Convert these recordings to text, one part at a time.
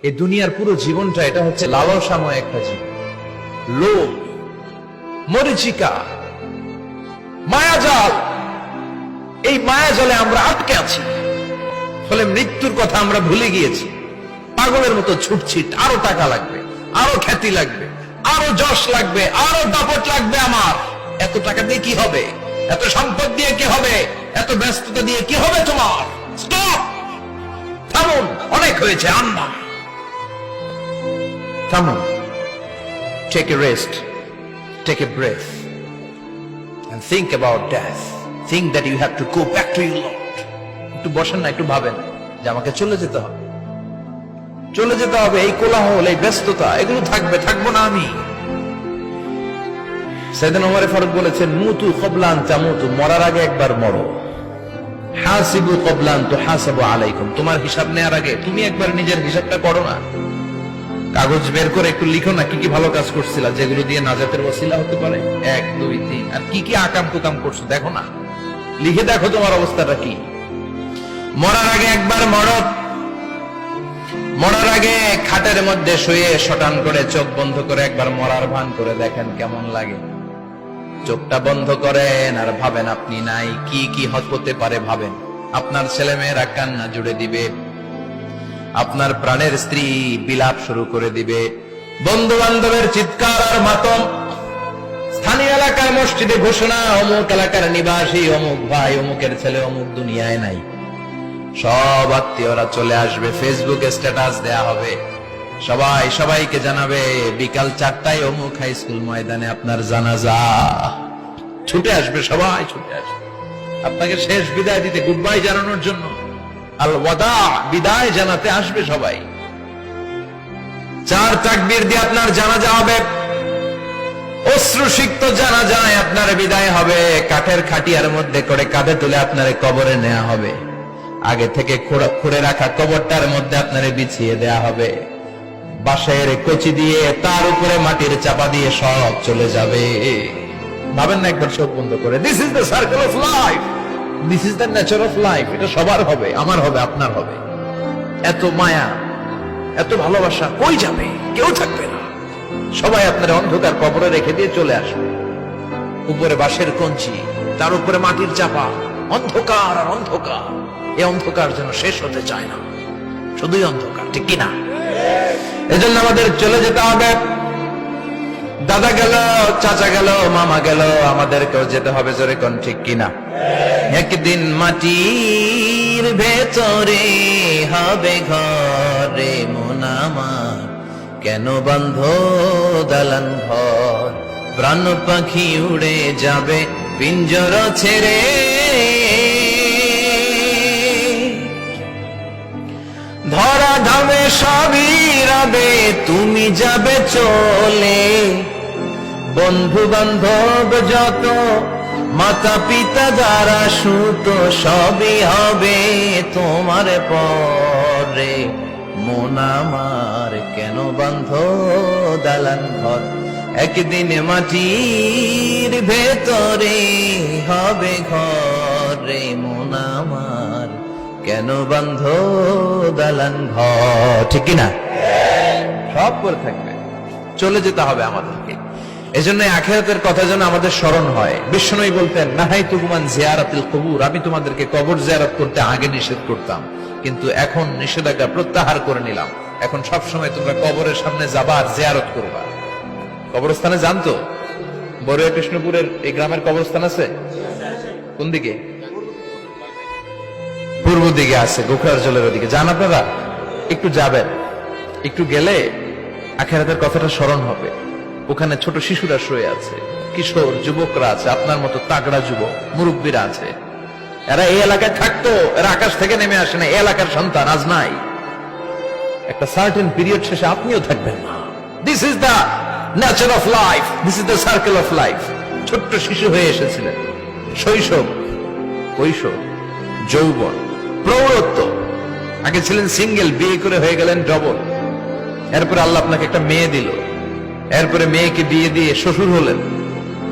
এই দুনিয়ার পুরো জীবনটা এটা হচ্ছে লালসাময় একটা জীবন, লোভ, মরিচিকা, মায়াজাল। এই মায়াজালে আমরা আটকে আছি, ফলে মৃত্যুর কথা আমরা ভুলে গিয়েছি। পাগলের মতো ছুটছি, আরো টাকা লাগবে, আরো খ্যাতি লাগবে, আরো যশ লাগবে, আরো দাপট লাগবে। আমার এত টাকা দিয়ে কি হবে? এত সম্পদ দিয়ে কি হবে? এত ব্যস্ততা দিয়ে কি হবে তোমার? স্টপ, থামুন, অনেক হয়েছে। আম্মা থামুন, take a rest, take a breath and think about death. Think that you have to go back to your Lord. একটু বসেন না, একটু ভাবেন যে আমাকে চলে যেতে হবে, চলে যেতে হবে। এই কোলাহল, এই ব্যস্ততা, এগুলো থাকবে, থাকবো না আমি। সাইয়েদনা ওমর ফারুক বলেছেন, মুতু ক্বাবলা আন তামুতু, মরার আগে একবার মরো। হাসিবু ক্বাবলা আন তুহাসাবু আলাইকুম, তোমার হিসাব নেওয়ার আগে তুমি একবার নিজের হিসাবটা করো না। কাগজ বের করে একটু লিখো না কি কি ভালো কাজ করছিলা, যেগুলো দিয়ে নাজাতের ওসিলা হতে পারে। 1 2 3, আর কি কি আকাম কুকাম করছো দেখো না, লিখে দেখো তোমার অবস্থাটা কি। মরার আগে একবার মরো। মরার আগে খাটের মধ্যে শুয়ে শটান করে চোখ বন্ধ করে একবার মরার ভান করে দেখেন কেমন লাগে। চোখটা বন্ধ করেন আর ভাবেন আপনি নাই, কি কি হতে পারে ভাবেন। আপনার ছেলে মেয়েরা কান্না জুড়ে দিবে, আপনার প্রাণের স্ত্রী বিলাপ শুরু করে দিবে, বন্ধু বান্ধবের চিৎকার আর মাতম, স্থানীয় এলাকার মসজিদে ঘোষণা, অমুক এলাকার নিবাসী অমুক ভাই, অমুকের ছেলে অমুক দুনিয়ায় নাই। সব আত্মীয়রা চলে আসবে, ফেসবুকে স্ট্যাটাস দেয়া হবে, সবাই সবাইকে জানাবে বিকাল 4টায় অমুক হাই স্কুল ময়দানে আপনার জানাজা। ছুটে আসবে, সবাই ছুটে আসবে আপনাকে শেষ বিদায় দিতে, গুড বাই জানানোর জন্য, আল ওয়াদা, বিদায় জানাতে আসবে সবাই। 4 তাকবীর দিয়ে আপনার জানাজা হবে, অশ্রুসিক্ত জানাজায় আপনার বিদায় হবে। কাঠের খাটিয়ার মধ্যে করে কাঁধে তুলে আপনার কবরে নেওয়া হবে। আগে থেকে খুঁড়ে রাখা কবরটার মধ্যে আপনারে বিছিয়ে দেয়া হবে। বাঁশের কচি দিয়ে তার উপরে মাটির চাপা দিয়ে সব চলে যাবে। ভাবেন না একবার চোখ বন্ধ করে, this is the circle of life, this is the nature of life. এটা সবার হবে, আমার হবে, আপনার হবে। এত মায়া, এত ভালোবাসা কই যাবে? কেউ থাকবে না, সবাই আপনার অন্ধকার কবরে রেখে দিয়ে চলে আসবে। উপরে বাঁশের কঞ্চি, তার উপরে মাটির চাপা, অন্ধকার আর অন্ধকার। এই অন্ধকার যেন শেষ হতে চায় না, শুধুই অন্ধকার, ঠিক কিনা? এজন্য আমাদের চলে যেতে হবে। দাদা গেল, চাচা গেল, মামা গেল, আমাদেরকেও যেতে হবে, জোরে কোন ঠিক কিনা? একদিন মাটির ভেতরে হবে ঘরে মন আমার, কেন বন্ধ দালান ঘর, প্রাণ পাখি উড়ে যাবে পিঞ্জর ছেড়ে। ধরা ধামে সবই রবে, তুমি যাবে চলে। বন্ধু বান্ধব যত, মাতা পিতা যারা সুত, সবই হবে তোমার পরে। মন আমার কেন বন্ধ দালান ঘর, একদিন মাটির ভেতরে হবে ঘরে মন আমার, কেন বন্ধ দালান ঘর, ঠিক কিনা? সব করে থাকবে, চলে যেতে হবে আমাদেরকে। এজন্য আখিরাতের কথা যেন আমাদের স্মরণ হয়। বিশ্বনবী বলতেন, নাহাইতুকুমান জিয়ারাতিল কুবুর, আমি তোমাদেরকে কবর জিয়ারত করতে আগে নিষেধ করতাম, কিন্তু এখন নিষেধাজ্ঞা প্রত্যাহার করে নিলাম। এখন সব সময় তোমরা কবরের সামনে যাবা আর জিয়ারত করবা। কবরস্থানে জানতো বড়ুয়া কৃষ্ণপুরের এই গ্রামের কবরস্থান আছে কোন দিকে? পূর্ব দিকে আছে, গোখরার জলের ওদিকে। যান আপনারা, একটু যাবেন, একটু গেলে আখিরাতের কথাটা স্মরণ হবে। ওখানে ছোট শিশুরা শুয়ে আছে, কিশোর যুবকরা আছে, আপনার মতো তাগড়া যুবক, মুরব্বীরা আছে। এরা এই এলাকায় থাকতো, এরা আকাশ থেকে নেমে আসে না, এই এলাকার সন্তান আজ নাই। একটা সার্টেন পিরিয়ড শেষে আপনিও থাকবেন না। This is the nature of life, this is the circle of life. ছোট্ট শিশু হয়ে এসেছিলেন, শৈশব, কৈশোর, যৌবন, প্রৌঢ়ত্ব। আগে ছিলেন সিঙ্গেল, বিয়ে করে হয়ে গেলেন ডবল। এরপরে আল্লাহ আপনাকে একটা মেয়ে দিল, এরপরে মেয়েকে বিয়ে দিয়ে শ্বশুর হলেন,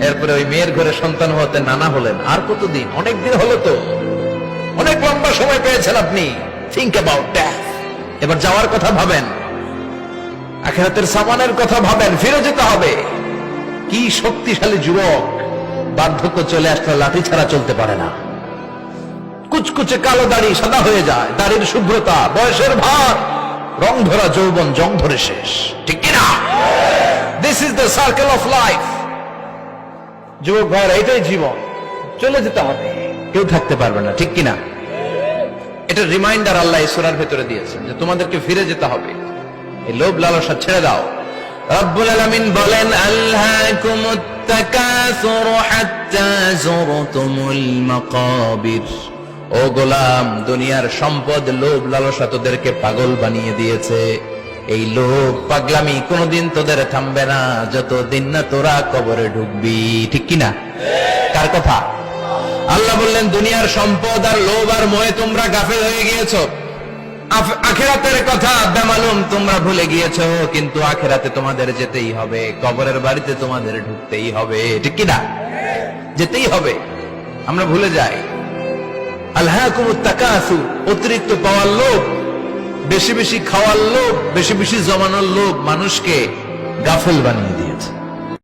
এরপরে ওই মেয়ের ঘরে সন্তান হতে নানা হলেন। আর কতদিন? অনেক দিন হলো তো, অনেক লম্বা সময় পেয়েছেন আপনি। Think about that. এবার যাওয়ার কথা ভাবেন, আখিরাতের সামানের কথা ভাবেন, ফিরে যেতে হবে। কি শক্তিশালী যুবক, বার্ধক্য চলে আসলে লাঠি ছাড়া চলতে পারে না। কুচকুচে কালো দাড়ি সাদা হয়ে যায়, দাড়ির শুভ্রতা, বয়সের ভার, রং ধরা যৌবন জং ধরে শেষ, ঠিক কিনা? This is the circle of life. যুবক ভাইয়ের এটাই জীবন, চলে যেতে হবে, কেউ থাকতে পারবে না, ঠিক কিনা? এটা রিমাইন্ডার আল্লাহ এই সূরার ভেতরে দিয়েছেন যে তোমাদেরকে ফিরে যেতে হবে, এই লোভ লালসা ছেড়ে দাও। রব্বুল আলামিন বলেন, আলহাকুমুত তাকাসুর হাত্তা যুরতুমুল মাকাবির। ও গোলাম, দুনিয়ার সম্পদ, লোভ লালসা তোদেরকে পাগল বানিয়ে দিয়েছে। এই লোভ পাগলামি কোনোদিন তোদের থামবে না যতদিন না তোরা কবরে ঢুকবি, ঠিক কিনা? কার কথা? আল্লাহ বললেন, দুনিয়ার সম্পদ আর লোভ আর মোহে তোমরা গাফেল হয়ে গিয়েছো। আখিরাতের কথা বেমালুম তোমরা ভুলে গিয়েছো, কিন্তু আখিরাতে তোমাদের যেতেই হবে, কবরের বাড়িতে তোমাদের ঢুকতেই হবে, ঠিক কিনা? যেতেই হবে, আমরা ভুলে যাই। আলহাকুমুত তাকাসুর, অতিরিক্ত পাওয়ার লোভ, বেশি বেশি খাওয়ার লোভ, বেশি বেশি জমানোর লোভ মানুষকে গাফেল বানিয়ে দিয়েছে।